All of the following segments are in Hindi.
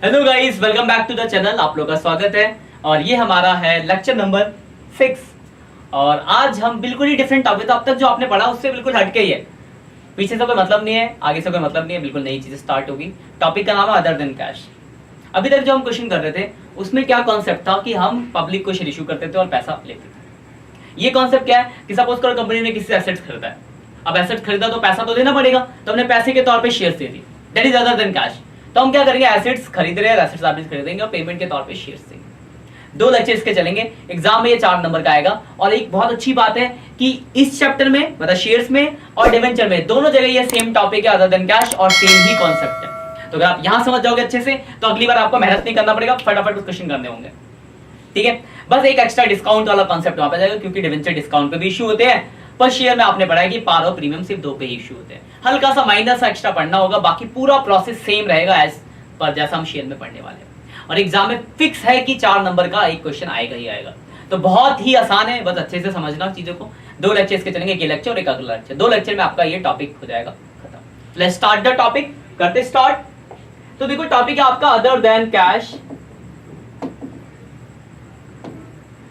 Hello guys, welcome back to the channel. आप लोग का स्वागत है और ये हमारा है लेक्चर नंबर 6। और आज हम बिल्कुल ही डिफरेंट टॉपिक, तो अब तक जो आपने पढ़ा उससे बिल्कुल हटके ही है। पीछे से कोई मतलब नहीं है, आगे से कोई मतलब नहीं है, बिल्कुल नई चीजें स्टार्ट होगी। टॉपिक का नाम है अदर देन कैश। अभी तक जो हम क्वेश्चन कर रहे थे उसमें क्या कॉन्सेप्ट था कि हम पब्लिक को शेयर इशू करते थे और पैसा लेते थे। ये कॉन्सेप्ट क्या है कि सपोज करो कंपनी ने किसी से एसेट्स खरीदा है। अब एसेट्स खरीदा तो पैसा तो देना पड़ेगा, तो हमने पैसे के तौर पे shares they the. That is other than cash. तो हम क्या करेंगे, एसेट्स खरीद रहे हैं, एसेट्स आप खरीदेंगे और पेमेंट के तौर पे शेयर्स देंगे। 2 लेक्चर इसके चलेंगे, एग्जाम में ये 4 नंबर का आएगा। और एक बहुत अच्छी बात है कि इस चैप्टर में मतलब शेयर्स में और डिवेंचर में दोनों जगह ये सेम टॉपिक है, अदर देन कैश, और सेम ही कॉन्सेप्ट है। तो अगर आप यहां समझ जाओगे अच्छे से तो अगली बार आपको मेहनत नहीं करना पड़ेगा, फटाफट कुछ क्वेश्चन करने होंगे। ठीक है, बस एक एक्स्ट्रा डिस्काउंट वाला कॉन्सेप्ट वहां पे जाएगा, क्योंकि डिवेंचर डिस्काउंट पे भी इशू होते हैं, पर शेयर में आपने पढ़ा है कि पार और प्रीमियम सिर्फ 2 पे ही इशू होते हैं। हल्का सा माइनर सा एक्स्ट्रा पढ़ना होगा, बाकी पूरा प्रोसेस सेम रहेगा एज पर जैसा हम शेयर में पढ़ने वाले हैं। और एग्जाम में फिक्स है कि 4 नंबर का एक क्वेश्चन आएगा ही आएगा। तो बहुत ही आसान है, बस अच्छे से समझना चीजों को। 2 लेक्चर्स के चलेंगे, एक लेक्चर और एक अगला लेक्चर। 2 लेक्चर में आपका ये टॉपिक हो जाएगा खत्म। Let's start the topic. करते स्टार्ट। तो देखो टॉपिक है आपका अदर देन कैश।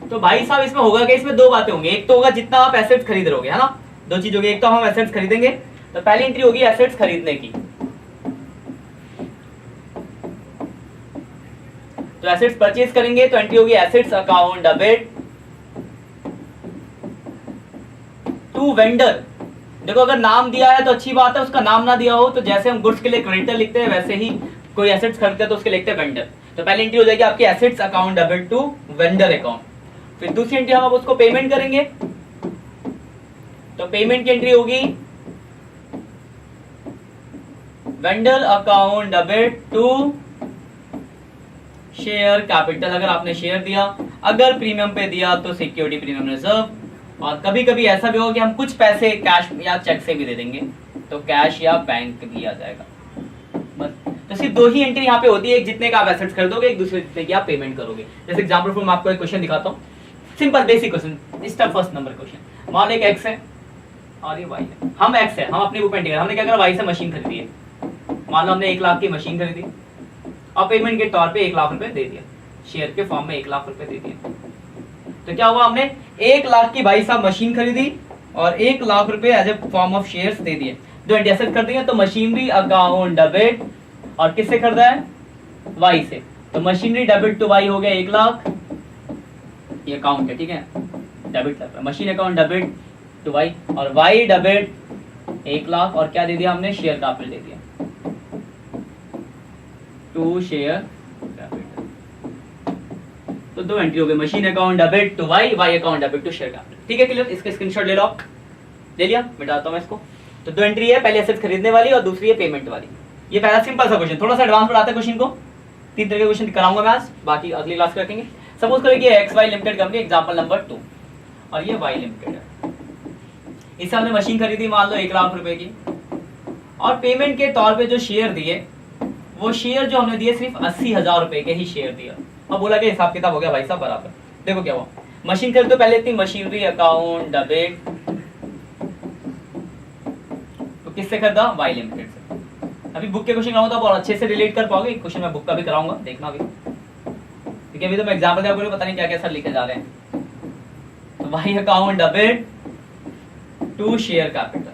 तो भाई साहब इसमें होगा क्या, इसमें 2 बातें होंगी। एक तो होगा जितना आप एसेट्स खरीद रहोगे, है ना। 2 चीज होगी, एक तो हम एसेट्स खरीदेंगे, तो पहली एंट्री होगी एसेट्स खरीदने की। तो एसेट्स परचेज करेंगे तो एंट्री होगी assets account debit to vendor. देखो अगर नाम दिया है तो अच्छी बात है, उसका नाम ना दिया हो तो जैसे हम गुड्स के लिए क्रेडिटर लिखते हैं वैसे ही कोई एसेट्स खरीदते हैं तो उसके लिखते हैं वेंडर। तो पहली एंट्री हो जाएगी आपकी assets account debit to vendor account. फिर दूसरी एंट्री हम अब उसको पेमेंट करेंगे, तो पेमेंट की एंट्री होगी vendor account debit to share capital. अगर आपने शेयर दिया, अगर प्रीमियम पे दिया तो सिक्योरिटी प्रीमियम रिजर्व। और कभी कभी ऐसा भी होगा कि हम कुछ पैसे कैश या चेक से भी दे देंगे, तो कैश या बैंक भी आ जाएगा। बस तो सिर्फ 2 ही एंट्री यहाँ पे होती है, एक जितने का आप एसेट्स खरीदोगे, एक दूसरे जितने की आप पेमेंट करोगे। जैसे एग्जांपल फॉर मैं आपको एक क्वेश्चन दिखाता हूँ, सिंपल बेसिक क्वेश्चन। इसका फर्स्ट नंबर क्वेश्चन, मान लो एक एक्स है और ये वाई है। हम एक्स है, हम अपनी बुक में हमने क्या करा, वाई से मशीन खरीदी है। मान लो हमने 1 लाख की मशीन खरीदी और पेमेंट के तौर पे 1 लाख रुपए दे दिया, शेयर के फॉर्म में 1 लाख रुपए दे दिया। तो क्या हुआ, हमने 1 लाख की भाई साहब मशीन खरीदी और 1 लाख रुपए as a form of shares दे दिए। 2 एसेट कर दिए, तो मशीनरी अकाउंट डेबिट और किससे खरीदा है, वाई से। तो मशीनरी डेबिट टू वाई हो गया 1 लाख, ये अकाउंट है, ठीक है, डेबिट कर रहा है। Machine account debit to y और वाई डेबिट 1 लाख और क्या दे दिया हमने, शेयर कैपिटल दे दिया टू शेयर कैपिटल। तो 2 एंट्री हो गई, machine account debit to y, y account debit to share capital. ठीक है, क्लियर। इसका स्क्रीनशॉट ले लो आप। ले लिया, मिटाता हूं मैं इसको। तो 2 एंट्री है, पहले एसेट्स खरीदने वाली और दूसरी है पेमेंट वाली। ये पहला सिंपल सा क्वेश्चन, थोड़ा सा एडवांस बढ़ाते हैं क्वेश्चन को। 3 तरह के क्वेश्चन कराऊंगा मैं आज, बाकी अगली क्लास में रखेंगे। सपोज करें कि x y limited company, example number 2, और ये वाई लिमिटेड है। इससे हमने मशीन खरीदी मान लो 1 लाख रुपए की, और पेमेंट के तौर पे जो शेयर दिए, वो शेयर जो हमने दिए सिर्फ 80,000 रुपए के ही शेयर दिया। अब बोला कि हिसाब किताब हो गया भाई साहब बराबर। देखो क्या हुआ, मशीन खरीदो, पहले थी मशीनरी अकाउंट डेबिट, तो किससे खरीदा, वाई लिमिटेड से। अभी बुक के क्वेश्चन कराऊंगा तो आप अच्छे से रिलेट कर पाओगे। क्वेश्चन मैं बुक का भी कराऊंगा, देखना भी, क्योंकि अभी तो मैं एग्जाम्पल दे पता नहीं क्या क्या सर लिखे जा रहे हैं। तो y account debit to share capital.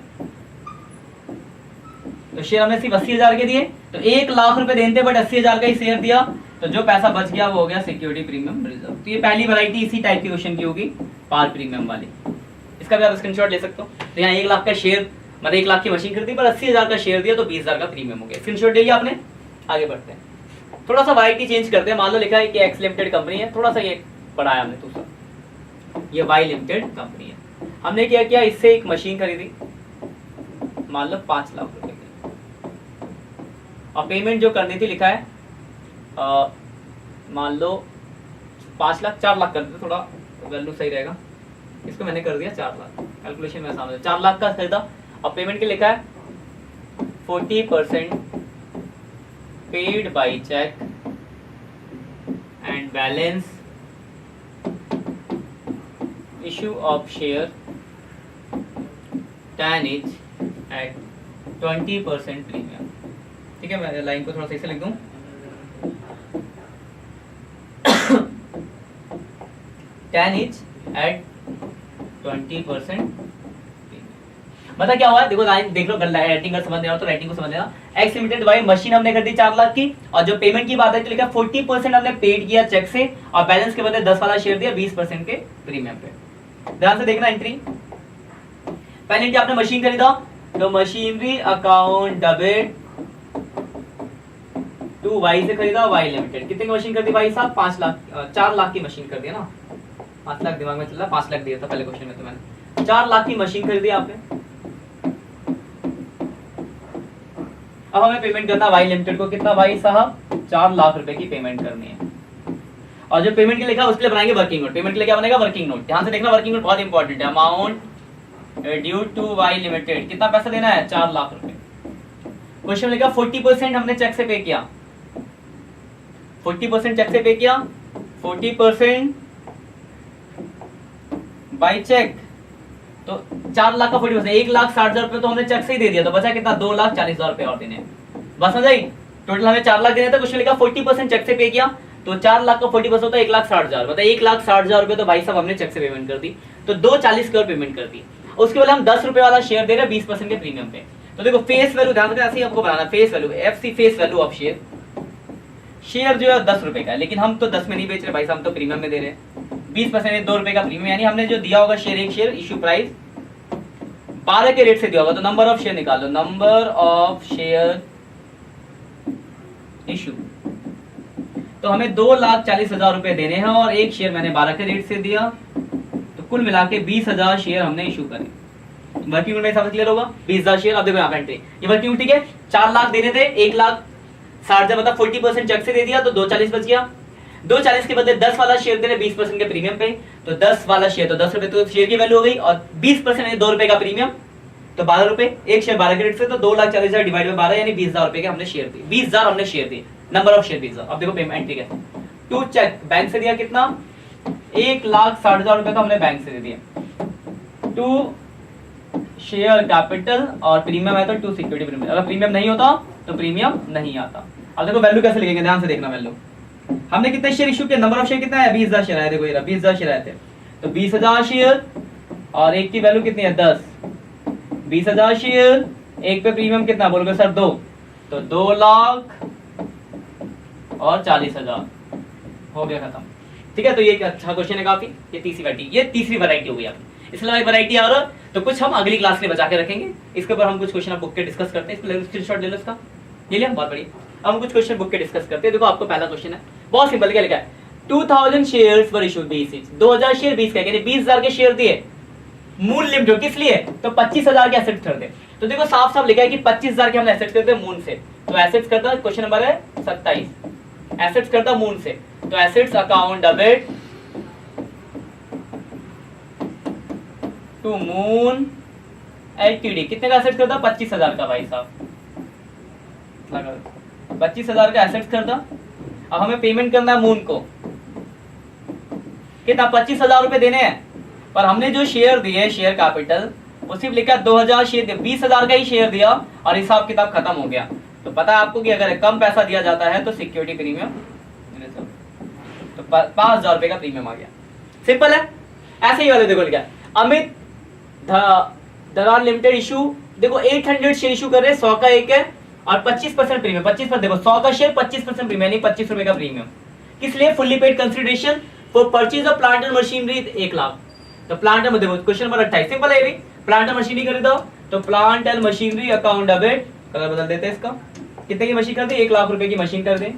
तो शेयर हमने सिर्फ 80,000 के दिए, तो 1 लाख रुपए देते बट 80,000 का ही शेयर दिया, तो जो पैसा बच गया वो हो गया सिक्योरिटी प्रीमियम रिजर्व। तो ये पहली वैरायटी इसी टाइप की क्वेश्चन की होगी, पार प्रीमियम वाली। इसका भी आप स्क्रीनशॉट ले सकते हो। तो यहाँ 1 लाख का शेयर मतलब 1 लाख की मशीन खरीदी पर 80,000 का शेयर दिया, तो 20,000 का प्रीमियम हो गया। स्क्रीनशॉट ले लिया आपने, आगे बढ़ते हैं। थोड़ा सा वैरायटी चेंज करते हैं। मान लो लिखा है कि एक्स लिमिटेड कंपनी है, थोड़ा सा ये बढ़ाया हमने दूसरा, ये वाई लिमिटेड कंपनी है। हमने क्या किया, इससे एक मशीन खरीदी मान लो 5 लाख रुपए की, और पेमेंट जो करनी थी लिखा है मान लो 5 लाख, 4 लाख कर देते, थोड़ा वैल्यू सही रहेगा। इसको मैंने कर दिया 4 लाख, कैलकुलेशन में आसान हो। 4 लाख का खरीदा और पेमेंट के लिखा है 40% paid by cheque and balance issue of share 10 each at 20% premium. ठीक है, मैं लाइन को थोड़ा सही से लिख दूं। 10 each at 20%। मतलब क्या हुआ है, देखो लाइन देख लो, राइटिंग का समझ नहीं आ तो राइटिंग को समझ लेना। एक्स लिमिटेड वाई मशीन हमने कर दी 4 लाख की, और जो पेमेंट की बात है तो लिखा 40% हमने पेड किया चेक से, और बैलेंस के बदले 10 वाला शेयर दिया 20% के प्रीमियम पे। ध्यान से देखना एंट्री। पहले एंट्री आपने मशीन खरीदा तो machinery account debit to y से खरीदा, वाई लिमिटेड। कितने की मशीन कर दी भाई साहब? 5 लाख, 4 लाख की मशीन कर दिया ना, 5 लाख दिमाग में चल रहा, 5 लाख दिया था पहले क्वेश्चन में तो मैंने। 4 लाख की मशीन खरीदी आपने। अब हमें पेमेंट करना वाई लिमिटेड को, कितना भाई साहब? 4 लाख रुपए की पेमेंट करनी है। और जो पेमेंट के लिखा है उसके लिए बनाएंगे वर्किंग नोट। पेमेंट के लिए क्या बनेगा? Working note. ध्यान से देखना, वर्किंग नोट बहुत इंपॉर्टेंट है। Amount due to y limited, कितना पैसा देना है? 4 लाख रुपए। क्वेश्चन लिखा 40% हमने चेक से पे किया, 40% चेक से पे किया, 40% बाई चेक, तो 4 लाख का 40%, 1,60,000 रुपए तो हमने चेक से ही दे दिया, तो बचा कितना? 2,40,000 रुपए और देने। बस समझ आई? टोटल हमें 4 लाख देने थे, क्वेश्चन लिखा 40% चेक से पे किया, तो 4 लाख का 40% होता है 1,60,000, मतलब 1,60,000 रुपए तो भाई साहब हमने चेक से पेमेंट कर दी, तो 2,40 की पेमेंट कर दी। उसके बाद हम 10 रुपए वाला शेयर दे रहे हैं 20% के प्रीमियम पे। तो देखो फेस वैल्यू ध्यान रखना, ऐसे ही आपको बनाना, face value FC, face value of share. Share जो है 10 रुपए का है, लेकिन हम तो 10 में नहीं बेच रहे भाई साहब, हम तो प्रीमियम में दे रहे हैं। 20% 2 रुपए का प्रीमियम, यानी हमने जो दिया होगा शेयर, एक शेयर इश्यू प्राइस 12 के रेट से दिया होगा, तो नंबर ऑफ शेयर निकालो, नंबर ऑफ शेयर इश्यू। तो हमें 2,40,000 रुपए देने हैं, और एक शेयर मैंने 12 के रेट से दिया, तो कुल मिला के 20,000 शेयर हमने इश्यू करे। वर्किंग में समझ क्लियर होगा? 20,000 शेयर। अब देखो यहाँ पे एंट्री, ये वर्किंग ठीक है। 4 लाख देने थे, 1,60,000 मतलब 40% चेक से दे दिया, तो 2,40 बच गया। 2,40 के बदले 10 वाला शेयर दे रहे 20% के प्रीमियम पे, तो 10 वाला शेयर तो 10 रुपए तो शेयर की वैल्यू हो गई, और 20% 2 रुपए का प्रीमियम, तो 12 रुपए। एक शेयर 12 के रेट से, तो 2,40,000 डिवाइड बाय 12 यानी 20,000 रुपए के हमने शेयर दिए, 20,000 हमने शेयर दिए, नंबर ऑफ शेयर 20,000। अब देखो पेमेंट ठीक है, टू चेक बैंक से दिया कितना? 1,60,000 रुपए का हमने बैंक से दे दिया, टू शेयर कैपिटल, और प्रीमियम है तो टू सिक्योरिटी प्रीमियम। अगर प्रीमियम नहीं होता तो प्रीमियम नहीं आता। अब देखो वैल्यू कैसे लिखेंगे, ध्यान से देखना। वैल्यू हमने कितने शेयर इशू किए? नंबर ऑफ शेयर कितना है? 20,000 शेयर आए। देखो ये 20,000 शेयर आए थे, तो 20,000 शेयर, और एक की वैल्यू कितनी है? 10। 20,000 शेयर, एक पे प्रीमियम कितना बोलोगे सर? 2, तो 2 लाख और 40,000 हो गया खत्म। ठीक है, तो ये अच्छा क्वेश्चन है काफी। ये तीसरी वैरायटी हो गई आपकी। इसके अलावा एक वैरायटी और, तो कुछ हम अगली क्लास में बचा के रखेंगे। इसके ऊपर हम कुछ क्वेश्चन बुक के डिस्कस करते हैं। इसको स्क्रीनशॉट ले लो इसका, ये लिया, बहुत बढ़िया। अब हम कुछ क्वेश्चन बुक के डिस्कस करते हैं। देखो आपको पहला क्वेश्चन है, बहुत सिंपल, क्या लिखा है? 2,000 शेयर्स वर इशूड 20, 2,000 शेयर 20 का, यानी 20,000 के शेयर दिए, मूल लिमिट किस लिए? तो 25,000 के एसेट्स खरीदे। तो देखो साफ साफ लिखा है कि 25,000 के हमने एसेट्स खरीदे मूल से, तो एसेट्स करता, क्वेश्चन नंबर है 27, एसेट्स करता मूल से, तो assets account debit to moon LTD. कितने का एसेट्स करता? 25,000 का भाई साहब, 25,000 का एसेट्स करता। अब हमें पेमेंट करना है मून को, कितना? 25,000 रुपए देने हैं, पर हमने जो शेयर दिए, शेयर कैपिटल, वो सिर्फ लिखा 2,000 शेयर दिया, 20,000 का ही शेयर दिया, और हिसाब किताब खत्म हो गया। तो पता है आपको कि अगर कम पैसा दिया जाता है तो सिक्योरिटी प्रीमियम, तो 5,000 रुपए का प्रीमियम आ गया। सिंपल है। ऐसे ही वाले देखो लिखा अमित दरार लिमिटेड इशू, देखो 800 शेयर इशू कर रहे हैं, 100 का एक है, और 25% प्रीमियम, 25% देखो 100 का शेयर 25% प्रीमियम, यानी 25 रुपए का प्रीमियम। किस लिए? Fully paid consideration for purchase of plant and machinery 1 lakh. तो प्लांट एंड देखो क्वेश्चन नंबर 28 सिंपल है, प्लांट एंड मशीनरी कर दो, तो plant and machinery account debit, colour बदल देते हैं इसका, कितने की मशीन कर दे? 1 लाख रुपए की मशीन कर दे।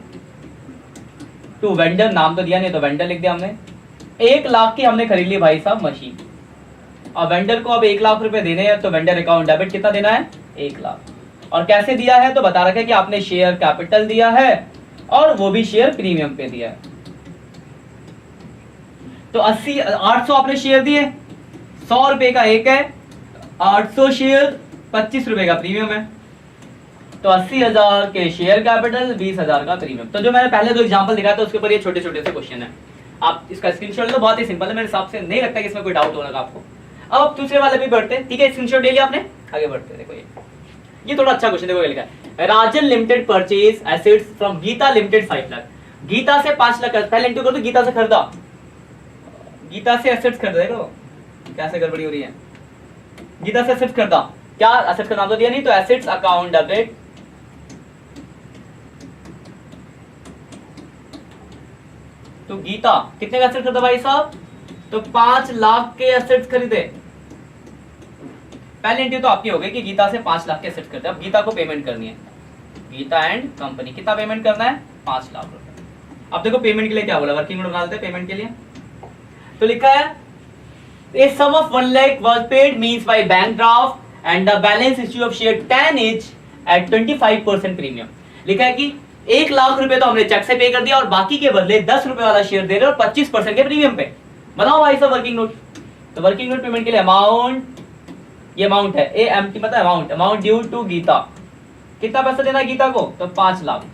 टू वेंडर, नाम तो दिया नहीं तो वेंडर लिख दिया हमने, 1 लाख की हमने खरीद ली भाई साहब मशीन, और वेंडर को अब 1 लाख रुपए देने हैं, तो वेंडर अकाउंट डेबिट कितना देना है? 1 लाख। और कैसे दिया है? तो बता रखा है कि आपने शेयर कैपिटल दिया है, और वो भी शेयर प्रीमियम पे दिया है। तो 800 आपने शेयर दिए, 100 रुपए का एक है, 800 शेयर 25 रुपए का प्रीमियम है, तो 80,000 के शेयर कैपिटल, 20,000 का प्रीमियम। तो जो मैंने पहले दो एग्जांपल दिखाया था उसके ऊपर ये छोटे छोटे से क्वेश्चन है, आप इसका स्क्रीनशॉट लो, बहुत ही सिंपल है, मेरे हिसाब से नहीं लगता कि इसमें कोई डाउट होगा आपको। अब दूसरे वाले भी बढ़ते हैं, ठीक है, स्क्रीनशॉट ले लिया आपने, आगे बढ़ते हैं। देखो ये थोड़ा अच्छा क्वेश्चन, देखो लिखा है Rajan limited purchase assets from Geeta limited 5 lakh. Geeta से 5 लाख, पहले इंटू कर दो, गीता से खरीदा, गीता से एसेट्स खरीदा, देखो कैसे गड़बड़ी हो रही है। गीता से एसेट्स खरीदा, क्या एसेट्स का नाम तो दिया नहीं, तो एसेट्स अकाउंट डेबिट तो गीता कितने का एसेट खरीदा भाई साहब, तो 5 लाख के एसेट्स खरीदे। पहले एंट्री तो आपकी हो गई कि गीता से 5 लाख के एसेट्स खरीदे। अब गीता को पेमेंट करनी है, गीता एंड कंपनी कितना पेमेंट करना है, 5 लाख रुपए। अब देखो पेमेंट के लिए क्या बोला, वर्किंग नोट बना देते हैं पेमेंट के लिए। तो लिखा है a sum of 1 lakh was paid means by bank draft and the balance issue of share 10 each at 25% premium. लिखा है कि 1 लाख रुपए तो हमने चेक से पे कर दिया और बाकी के बदले 10 रुपए वाला शेयर दे रहे और 25% के प्रीमियम पे। बनाओ भाई साहब वर्किंग नोट। तो वर्किंग नोट पेमेंट के लिए अमाउंट, ये अमाउंट है ए एम टी, मतलब अमाउंट ड्यू टू गीता। कितना पैसा देना है गीता को, तो 5 लाख।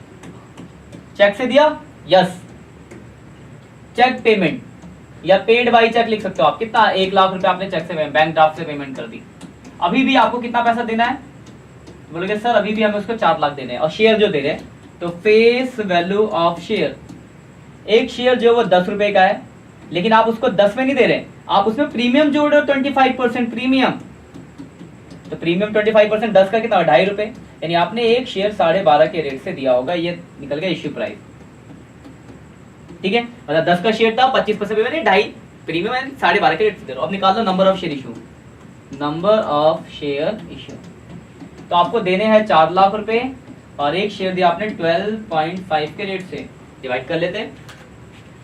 चेक से दिया, यस। चेक पेमेंट या पेड बाई चेक लिख सकते हो आप। कितना, 1 लाख रुपए आपने चेक से बैंक ड्राफ्ट से पेमेंट कर दी। अभी भी आपको कितना पैसा देना है, बोलोगे सर अभी भी हमें उसको 4 लाख देने हैं और शेयर जो दे रहे हैं, तो फेस वैल्यू ऑफ शेयर, एक शेयर जो वो 10 रुपए का है, लेकिन आप उसको 10 में नहीं दे रहे, आप उसमें प्रीमियम जोड़ रहे हो 25% प्रीमियम। तो प्रीमियम 25%, 10 का कितना, 2.5 रुपए, यानी आपने एक शेयर 12.5 के रेट से दिया होगा, ये निकल गया इश्यू प्राइस। ठीक है, मतलब 10 का शेयर था, 25% मैंने 2.5 प्रीमियम है, 12.5 के रेट से दे रहा हूं। अब निकाल लो number of share issue, number of share issue. तो आपको देने हैं 4 लाख रुपए और एक शेयर दिया आपने 12.5 के रेट से। डिवाइड कर लेते हैं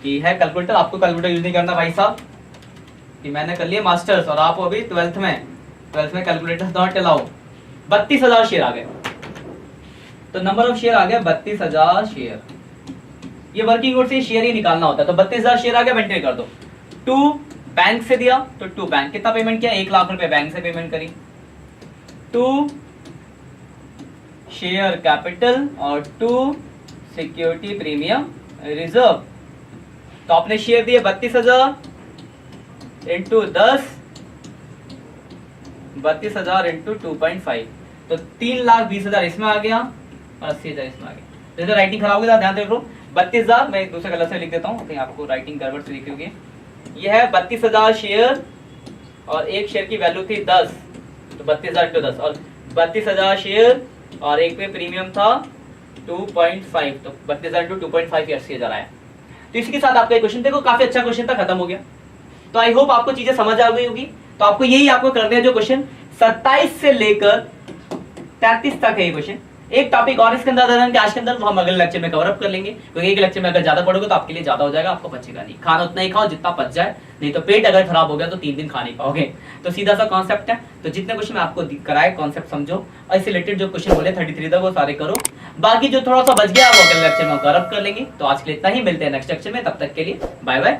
कि है कैलकुलेटर, आपको कैलकुलेटर यूज नहीं करना भाई साहब, कि मैंने कर लिया मास्टर्स और आप अभी 12th में कैलकुलेटर नॉट अलाउ। 32,000 शेयर आ गए, तो नंबर ऑफ शेयर आ गया 32,000 शेयर। ये वर्किंग नोट से शेयर ही निकालना होता है। तो 32,000 शेयर आ गया, एंट्री कर दो। 2 बैंक से दिया, तो 2 बैंक कितना पेमेंट किया, 1 लाख रुपए बैंक से पेमेंट करी। 2 शेयर कैपिटल और 2 सिक्योरिटी प्रीमियम रिजर्व। तो आपने शेयर दिए 32,000 इंटू 10, 32,000 इंटू 2.5, तो 3,20,000 इसमें आ गया और 80,000 इसमें आ गया। जैसे राइटिंग खराब हो गया ध्यान देखो, 32,000 मैं एक दूसरे कलर से लिख देता हूँ, कहीं आपको राइटिंग गड़बड़ से लिखी होगी। यह है 32,000 शेयर और एक शेयर की वैल्यू थी 10, तो 32,000 इंटू 10, और 32,000 शेयर और एक पे प्रीमियम था 2.5, तो 32,000 इंटू 2.5 80,000 आया। तो इसी के साथ आपका क्वेश्चन देखो काफी अच्छा क्वेश्चन था, खत्म हो गया। तो आई होप आपको चीजें समझ आ गई होगी। तो आपको यही आपको करने हैं जो क्वेश्चन 27 से लेकर 33 तक है ये क्वेश्चन। एक टॉपिक और इसके अंदर कि आज के अंदर हम अगले लेक्चर में कवर अप कर लेंगे, क्योंकि एक लेक्चर में अगर ज्यादा पढ़ोगे तो आपके लिए ज्यादा हो जाएगा, आपको बचेगा नहीं। खाना उतना ही खाओ जितना पच जाए, नहीं तो पेट अगर खराब हो गया तो 3 दिन खा नहीं पाओगे। तो सीधा सा कॉन्सेप्ट है। तो जितने क्वेश्चन मैं आपको कराए कॉन्सेप्ट समझो और इससे रिलेटेड जो क्वेश्चन बोले 33 तक वो सारे करो। बाकी जो थोड़ा सा बच गया वो अगले लेक्चर में कवर अप कर लेंगे। तो आज के लिए इतना ही, मिलते हैं नेक्स्ट लेक्चर में, तब तक के लिए बाय बाय।